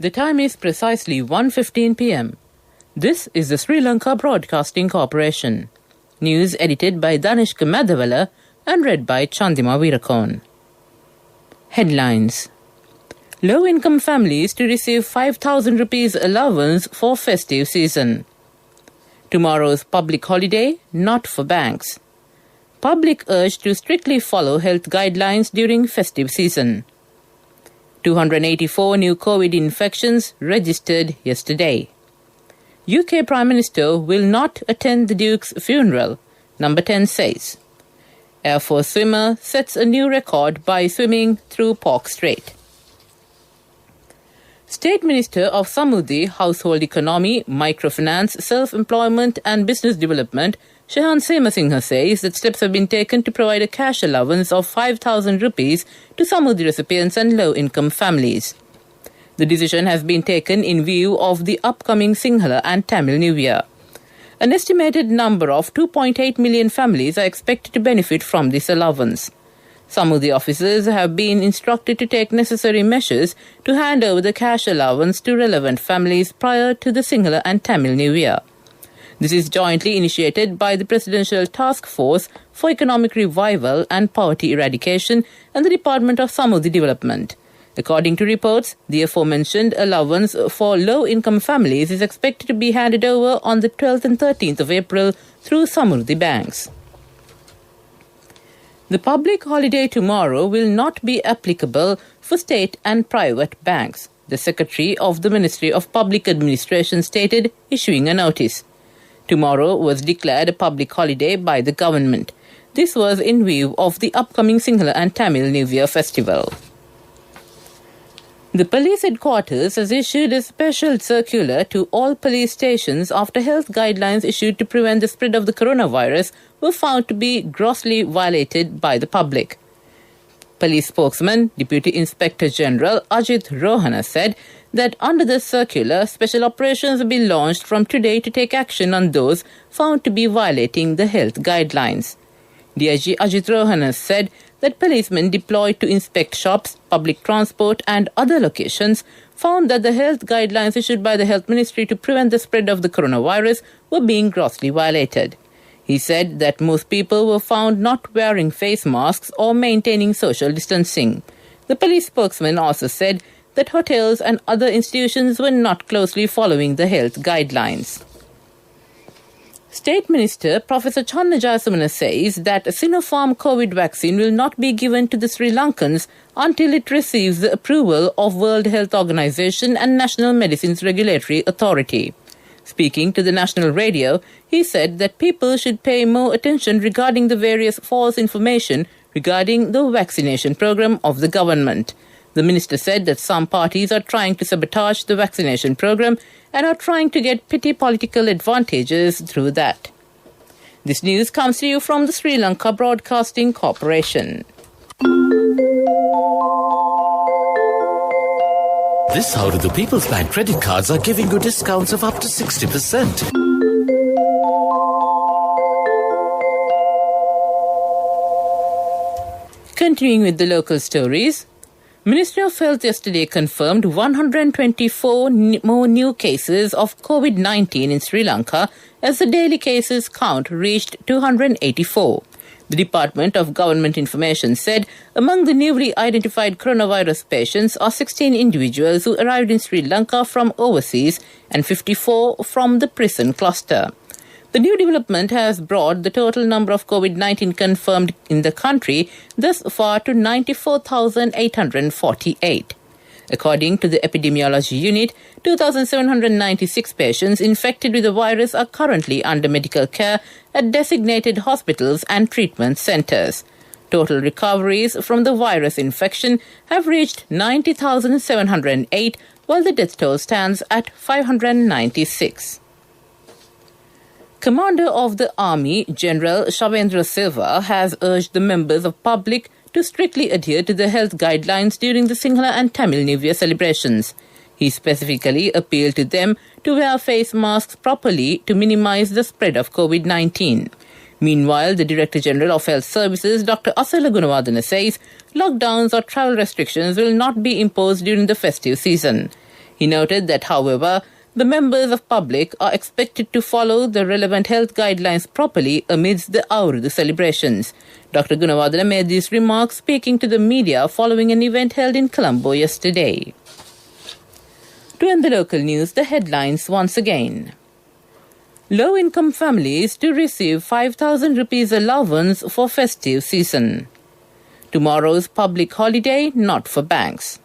The time is precisely 1:15 p.m. This is the Sri Lanka Broadcasting Corporation. News edited by Danishka Madhavala and read by Chandima Veerakon. Headlines. Low-income families to receive 5,000 rupees allowance for festive season. Tomorrow's public holiday, not for banks. Public urged to strictly follow health guidelines during festive season. 284 new COVID infections registered yesterday. UK Prime Minister will not attend the Duke's funeral, Number 10 says. Air Force swimmer sets a new record by swimming through Pork Strait. State Minister of Samudhi, Household Economy, Microfinance, Self-Employment and Business Development, Shehan Semasinghe says that steps have been taken to provide a cash allowance of 5,000 rupees to Samudhi recipients and low-income families. The decision has been taken in view of the upcoming Sinhala and Tamil New Year. An estimated number of 2.8 million families are expected to benefit from this allowance. Samudhi officers have been instructed to take necessary measures to hand over the cash allowance to relevant families prior to the Sinhala and Tamil New Year. This is jointly initiated by the Presidential Task Force for Economic Revival and Poverty Eradication and the Department of Samudhi Development. According to reports, the aforementioned allowance for low-income families is expected to be handed over on the 12th and 13th of April through Samurdhi banks. The public holiday tomorrow will not be applicable for state and private banks, the Secretary of the Ministry of Public Administration stated, issuing a notice. Tomorrow was declared a public holiday by the government. This was in view of the upcoming Sinhala and Tamil New Year festival. The police headquarters has issued a special circular to all police stations after health guidelines issued to prevent the spread of the coronavirus were found to be grossly violated by the public. Police spokesman, Deputy Inspector General Ajit Rohana said that under the circular, special operations will be launched from today to take action on those found to be violating the health guidelines. DIG Ajit Rohana said that policemen deployed to inspect shops, public transport and other locations found that the health guidelines issued by the Health Ministry to prevent the spread of the coronavirus were being grossly violated. He said that most people were found not wearing face masks or maintaining social distancing. The police spokesman also said that hotels and other institutions were not closely following the health guidelines. State Minister Professor Channa Jayasumana says that a Sinopharm COVID vaccine will not be given to the Sri Lankans until it receives the approval of World Health Organization and National Medicines Regulatory Authority. Speaking to the national radio, he said that people should pay more attention regarding the various false information regarding the vaccination program of the government. The minister said that some parties are trying to sabotage the vaccination program and are trying to get petty political advantages through that. This news comes to you from the Sri Lanka Broadcasting Corporation. This How Do the People's Bank credit cards are giving you discounts of up to 60%. Continuing with the local stories, Ministry of Health yesterday confirmed 124 more new cases of COVID-19 in Sri Lanka as the daily cases count reached 284. The Department of Government Information said among the newly identified coronavirus patients are 16 individuals who arrived in Sri Lanka from overseas and 54 from the prison cluster. The new development has brought the total number of COVID-19 confirmed in the country thus far to 94,848. According to the Epidemiology Unit, 2,796 patients infected with the virus are currently under medical care at designated hospitals and treatment centers. Total recoveries from the virus infection have reached 90,708, while the death toll stands at 596. Commander of the Army, General Shavendra Silva, has urged the members of public to strictly adhere to the health guidelines during the Sinhala and Tamil New Year celebrations. He specifically appealed to them to wear face masks properly to minimize the spread of COVID-19. Meanwhile, the Director General of Health Services, Dr. Asala Gunawardena, says lockdowns or travel restrictions will not be imposed during the festive season. He noted that, however, the members of public are expected to follow the relevant health guidelines properly amidst the Aurudhu celebrations. Dr. Gunawardana made these remarks speaking to the media following an event held in Colombo yesterday. To end the local news, the headlines once again. Low-income families to receive 5,000 rupees allowance for festive season. Tomorrow's public holiday not for banks.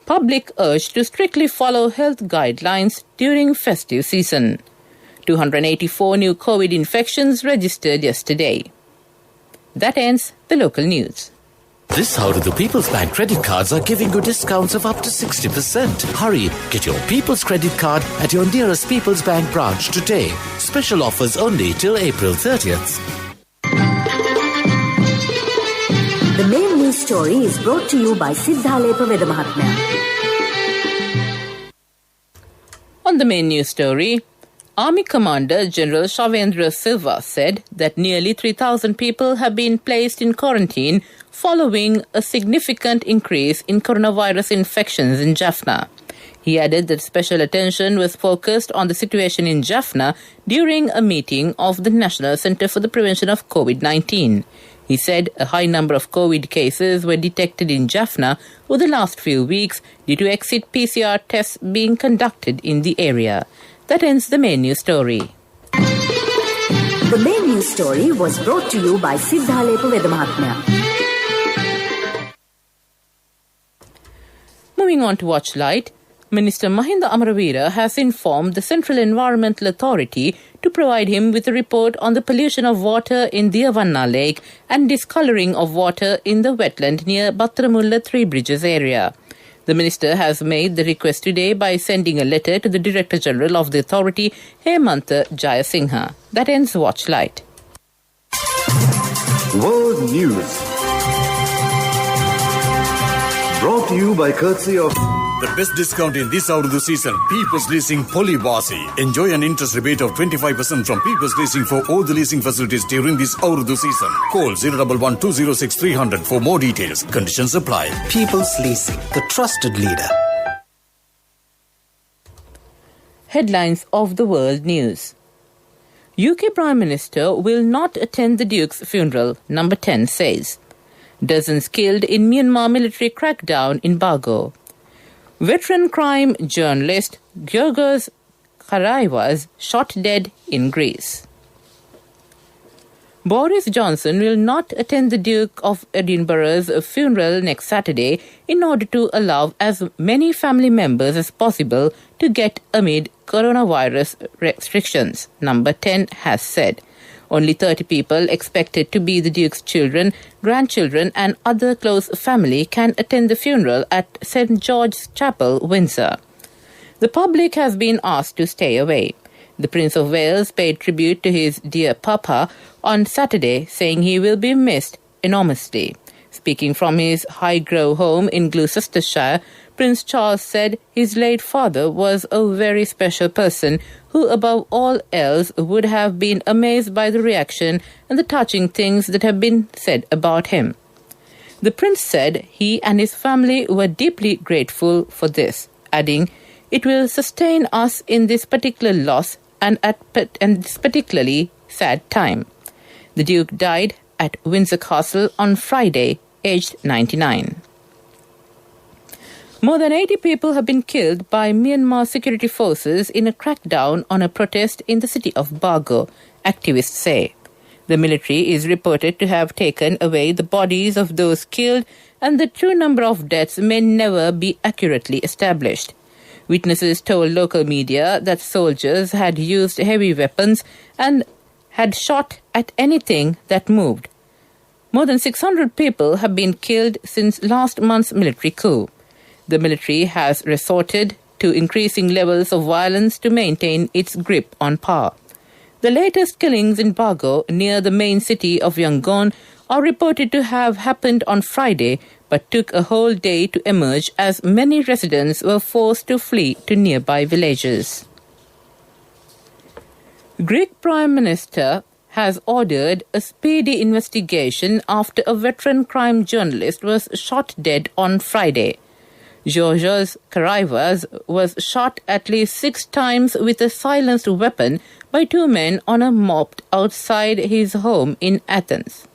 Public urged to strictly follow health guidelines during festive season. 284 new COVID infections registered yesterday. That ends the local news. This hour the People's Bank credit cards are giving you discounts of up to 60%. Hurry, get your People's credit card at your nearest People's Bank branch today. Special offers only till April 30th. The main news story is brought to you by Siddhalepa Vedamahatmya. On the main news story, Army Commander General Shavendra Silva said that nearly 3,000 people have been placed in quarantine following a significant increase in coronavirus infections in Jaffna. He added that special attention was focused on the situation in Jaffna during a meeting of the National Centre for the Prevention of COVID-19. He said a high number of COVID cases were detected in Jaffna over the last few weeks due to exit PCR tests being conducted in the area. That ends the main news story. The main news story was brought to you by Siddhalepa Vedamahatmya. Moving on to Watchlight, Minister Mahinda Amaravira has informed the Central Environmental Authority to provide him with a report on the pollution of water in the Avanna Lake and discolouring of water in the wetland near Batramulla Three Bridges area. The minister has made the request today by sending a letter to the Director General of the authority, Hemantha Jayasinghe. That ends Watchlight. World News. Brought to you by courtesy of the best discount in this Aurudhu season, People's Leasing Polybasi. Enjoy an interest rebate of 25% from People's Leasing for all the leasing facilities during this Aurudhu season. Call 011 206 300 for more details. Conditions apply. People's Leasing, the trusted leader. Headlines of the world news. UK Prime Minister will not attend the Duke's funeral, Number 10 says. Dozens killed in Myanmar military crackdown in Bago. Veteran crime journalist Giorgos Karaiwas shot dead in Greece. Boris Johnson will not attend the Duke of Edinburgh's funeral next Saturday in order to allow as many family members as possible to get amid coronavirus restrictions, Number 10 has said. Only 30 people expected to be the Duke's children, grandchildren and other close family can attend the funeral at St. George's Chapel, Windsor. The public has been asked to stay away. The Prince of Wales paid tribute to his dear Papa on Saturday, saying he will be missed enormously. Speaking from his Highgrove home in Gloucestershire, Prince Charles said his late father was a very special person who above all else would have been amazed by the reaction and the touching things that have been said about him. The prince said he and his family were deeply grateful for this, adding, "It will sustain us in this particular loss and this particularly sad time." The Duke died at Windsor Castle on Friday, aged 99. More than 80 people have been killed by Myanmar security forces in a crackdown on a protest in the city of Bago, activists say. The military is reported to have taken away the bodies of those killed, and the true number of deaths may never be accurately established. Witnesses told local media that soldiers had used heavy weapons and had shot at anything that moved. More than 600 people have been killed since last month's military coup. The military has resorted to increasing levels of violence to maintain its grip on power. The latest killings in Bago, near the main city of Yangon, are reported to have happened on Friday, but took a whole day to emerge as many residents were forced to flee to nearby villages. Greek Prime Minister has ordered a speedy investigation after a veteran crime journalist was shot dead on Friday. Georgios Karaivas was shot at least 6 times with a silenced weapon by 2 men on a moped outside his home in Athens.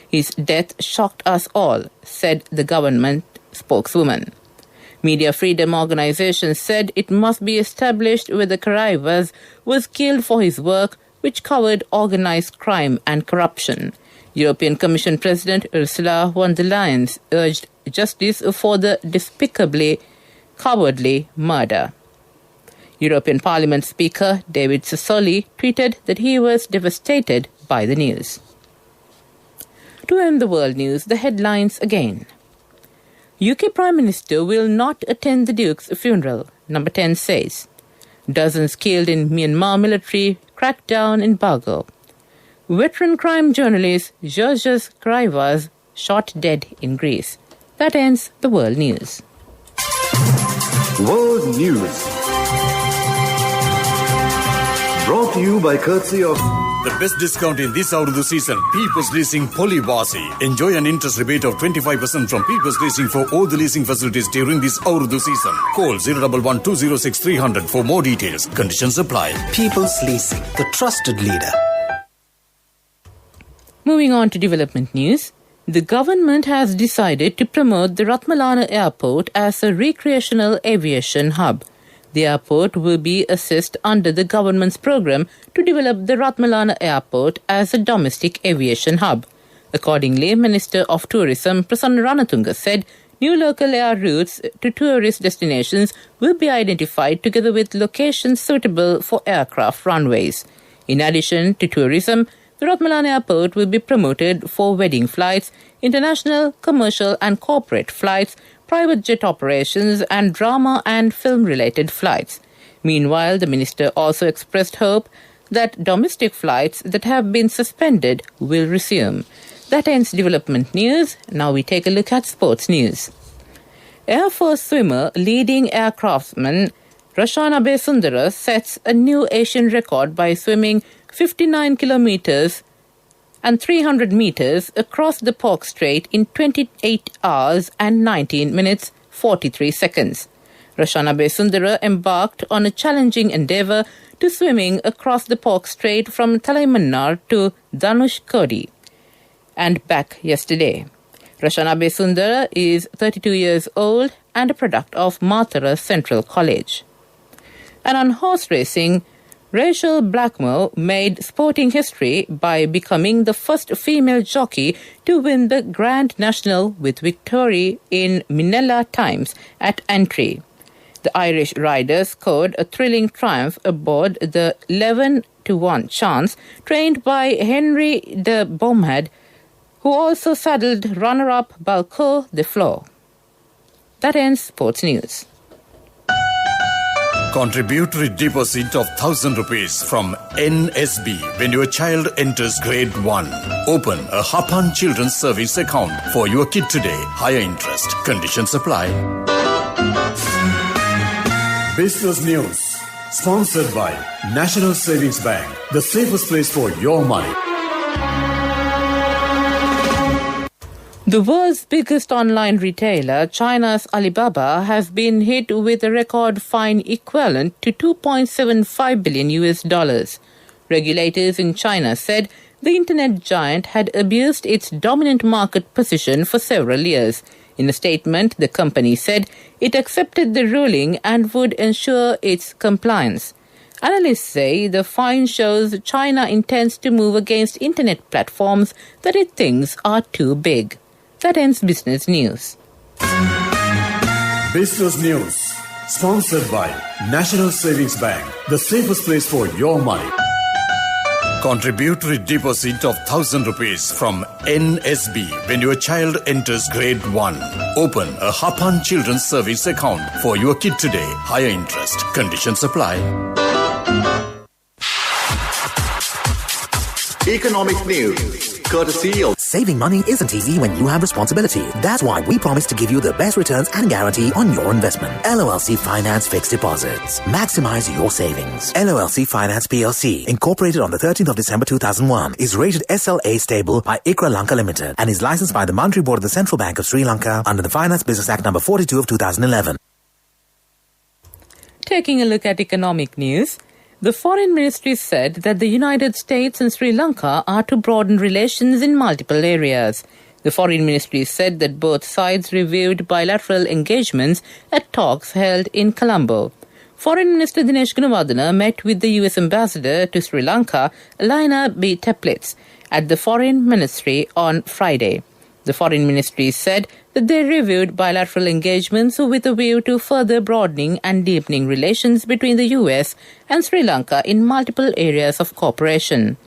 His death shocked us all, said the government spokeswoman. Media freedom organizations said it must be established whether Karaivas was killed for his work, which covered organized crime and corruption. European Commission President Ursula von der Leyen urged justice for the despicably cowardly murder. European Parliament Speaker David Sassoli tweeted that he was devastated by the news. To end the world news, the headlines again. UK Prime Minister will not attend the Duke's funeral, Number 10 says. Dozens killed in Myanmar military crackdown in Bago. Veteran crime journalist Georgios Karaivas shot dead in Greece. That ends the world news. World News. Brought to you by courtesy of The best discount in this Urdu season, People's Leasing Polywasi. Enjoy an interest rebate of 25% from People's Leasing for all the leasing facilities during this Urdu season. Call 011-206-300 for more details. Conditions apply. People's Leasing, the trusted leader. Moving on to development news. The government has decided to promote the Ratmalana Airport as a recreational aviation hub. The airport will be assessed under the government's program to develop the Ratmalana Airport as a domestic aviation hub. Accordingly, Minister of Tourism Prasanna Ranatunga said new local air routes to tourist destinations will be identified together with locations suitable for aircraft runways. In addition to tourism, the Ratmalana Airport will be promoted for wedding flights, international, commercial and corporate flights, private jet operations and drama and film-related flights. Meanwhile, the minister also expressed hope that domestic flights that have been suspended will resume. That ends development news. Now we take a look at sports news. Air Force swimmer, leading aircraftsman Rashana Besundara sets a new Asian record by swimming 59 kilometers and 300 meters across the Pork Strait in 28 hours and 19 minutes 43 seconds. Rashana Besundara embarked on a challenging endeavour to swimming across the Pork Strait from Talaimannar to Dhanushkodi and back yesterday. Rashana Besundara is 32 years old and a product of Mathura Central College. And on horse racing, Rachel Blackmore made sporting history by becoming the first female jockey to win the Grand National with victory in Minella Times at Antrim. The Irish rider scored a thrilling triumph aboard the 11-1 chance, trained by Henry de Beaumad, who also saddled runner-up Balco de Flo. That ends sports news. Contributory deposit of 1,000 rupees from NSB when your child enters grade 1. Open a Hapan Children's Service account for your kid today. Higher interest. Conditions apply. Business News. Sponsored by National Savings Bank. The safest place for your money. The world's biggest online retailer, China's Alibaba, has been hit with a record fine equivalent to $2.75 billion. Regulators in China said the internet giant had abused its dominant market position for several years. In a statement, the company said it accepted the ruling and would ensure its compliance. Analysts say the fine shows China intends to move against internet platforms that it thinks are too big. That ends business news. Business News. Sponsored by National Savings Bank. The safest place for your money. Contributory deposit of 1,000 rupees from NSB when your child enters grade 1. Open a Hapan Children's Service account for your kid today. Higher interest. Conditions apply. Economic news, courtesy of Saving money isn't easy when you have responsibility. That's why we promise to give you the best returns and guarantee on your investment. LOLC Finance Fixed Deposits. Maximize your savings. LOLC Finance PLC, incorporated on the 13th of December 2001, is rated SLA stable by ICRA Lanka Limited and is licensed by the Monetary Board of the Central Bank of Sri Lanka under the Finance Business Act number 42 of 2011. Taking a look at economic news, the Foreign Ministry said that the United States and Sri Lanka are to broaden relations in multiple areas. The Foreign Ministry said that both sides reviewed bilateral engagements at talks held in Colombo. Foreign Minister Dinesh Gunawardena met with the U.S. Ambassador to Sri Lanka, Elena B. Teplitz, at the Foreign Ministry on Friday. The Foreign Ministry said that they reviewed bilateral engagements with a view to further broadening and deepening relations between the U.S. and Sri Lanka in multiple areas of cooperation.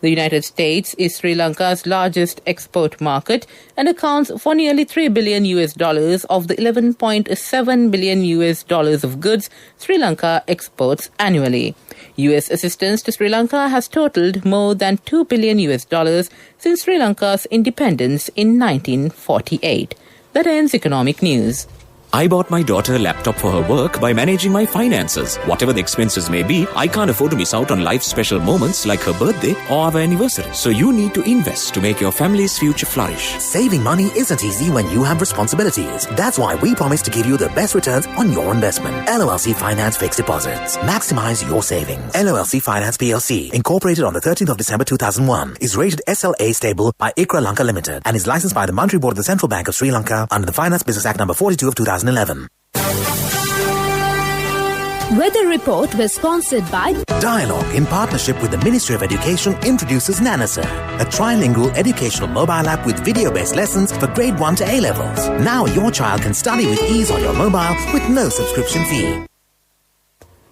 The United States is Sri Lanka's largest export market and accounts for nearly $3 billion of the $11.7 billion of goods Sri Lanka exports annually. U.S. assistance to Sri Lanka has totaled more than $2 billion since Sri Lanka's independence in 1948. That ends economic news. I bought my daughter a laptop for her work by managing my finances. Whatever the expenses may be, I can't afford to miss out on life's special moments like her birthday or our anniversary. So you need to invest to make your family's future flourish. Saving money isn't easy when you have responsibilities. That's why we promise to give you the best returns on your investment. LOLC Finance Fixed Deposits. Maximize your savings. LOLC Finance PLC, incorporated on the 13th of December 2001, is rated SLA stable by ICRA Lanka Limited and is licensed by the Monetary Board of the Central Bank of Sri Lanka under the Finance Business Act number 42 of 2011. Weather report was sponsored by Dialogue, in partnership with the Ministry of Education, introduces Nanasa, a trilingual educational mobile app with video-based lessons for grade 1 to A-levels. Now your child can study with ease on your mobile with no subscription fee.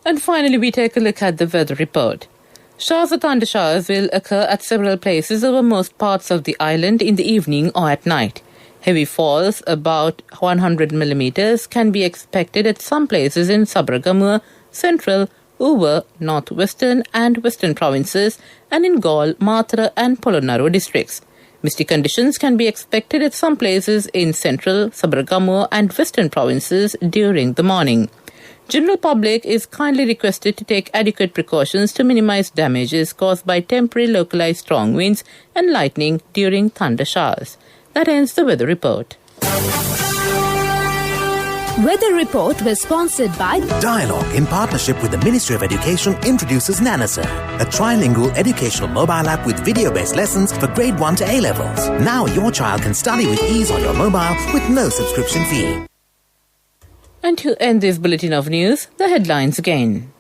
And finally, we take a look at the weather report. Showers or thundershowers will occur at several places over most parts of the island in the evening or at night. Heavy falls, about 100 millimeters, can be expected at some places in Sabragamur, Central, Uva, Northwestern and Western provinces, and in Galle, Matra and Polonnaruwa districts. Misty conditions can be expected at some places in Central, Sabragamur and Western provinces during the morning. General public is kindly requested to take adequate precautions to minimize damages caused by temporary localized strong winds and lightning during thunder showers. That ends the weather report. Weather report was sponsored by Dialogue, in partnership with the Ministry of Education, introduces Nanasa, a trilingual educational mobile app with video-based lessons for grade 1 to A-levels. Now your child can study with ease on your mobile with no subscription fee. And to end this bulletin of news, the headlines again.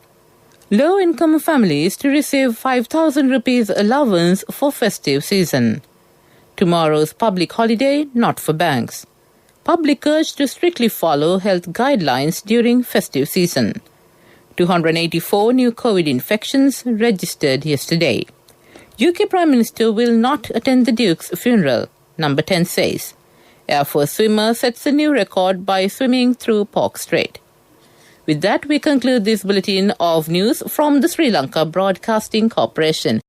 Low-income families to receive 5,000 rupees allowance for festive season. Tomorrow's public holiday not for banks. Public urged to strictly follow health guidelines during festive season. 284 new COVID infections registered yesterday. UK Prime Minister will not attend the Duke's funeral, Number 10 says. Air Force swimmer sets a new record by swimming through Pork Strait. With that, we conclude this bulletin of news from the Sri Lanka Broadcasting Corporation.